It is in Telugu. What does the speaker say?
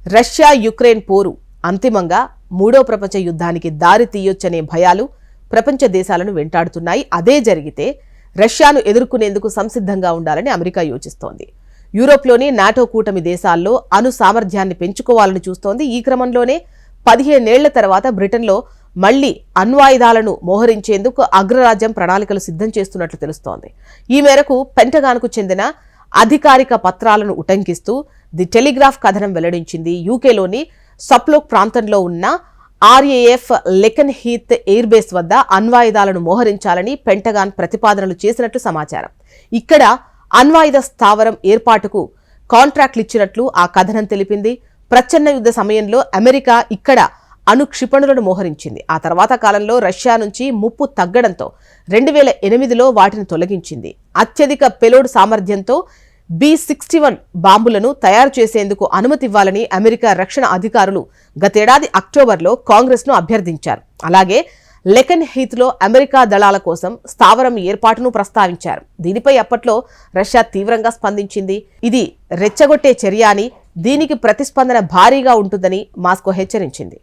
రష్యా యుక్రెయిన్ పోరు అంతిమంగా మూడో ప్రపంచ యుద్ధానికి దారి తీయొచ్చనే భయాలు ప్రపంచ దేశాలను వెంటాడుతున్నాయి. అదే జరిగితే రష్యాను ఎదుర్కొనేందుకు సంసిద్ధంగా ఉండాలని అమెరికా యోచిస్తోంది. యూరోప్లోని నాటో కూటమి దేశాల్లో అణు సామర్థ్యాన్ని పెంచుకోవాలని చూస్తోంది. ఈ క్రమంలోనే 15 ఏళ్ల తర్వాత బ్రిటన్లో మళ్లీ అణ్వాయుధాలను మోహరించేందుకు అగ్రరాజ్యం ప్రణాళికలు సిద్ధం చేస్తున్నట్లు తెలుస్తోంది. ఈ మేరకు పెంటగాన్కు చెందిన అధికారిక పత్రాలను ఉటంకిస్తూ ది టెలిగ్రాఫ్ కథనం వెల్లడించింది. యూకేలోని సప్లోక్ ప్రాంతంలో ఉన్న RAF లెకెన్ హీత్ ఎయిర్ బేస్ వద్ద అణ్వాయుధాలను మోహరించాలని పెంటగాన్ ప్రతిపాదనలు చేసినట్లు సమాచారం. ఇక్కడ అణ్వాయుధ స్థావరం ఏర్పాటుకు కాంట్రాక్టులు ఇచ్చినట్లు ఆ కథనం తెలిపింది. ప్రచ్ఛన్న యుద్ధ సమయంలో అమెరికా ఇక్కడ అణు క్షిపణులను మోహరించింది. ఆ తర్వాత కాలంలో రష్యా నుంచి ముప్పు తగ్గడంతో 2008లో వాటిని తొలగించింది. అత్యధిక పెలోడ్ సామర్థ్యంతో B-61 బాంబులను తయారు చేసేందుకు అనుమతి ఇవ్వాలని అమెరికా రక్షణ అధికారులు గతేడాది అక్టోబర్లో కాంగ్రెస్ను అభ్యర్థించారు. అలాగే లెకెన్ హీత్లో అమెరికా దళాల కోసం స్థావరం ఏర్పాటును ప్రస్తావించారు. దీనిపై అప్పట్లో రష్యా తీవ్రంగా స్పందించింది. ఇది రెచ్చగొట్టే చర్య అని, దీనికి ప్రతిస్పందన భారీగా ఉంటుందని మాస్కో హెచ్చరించింది.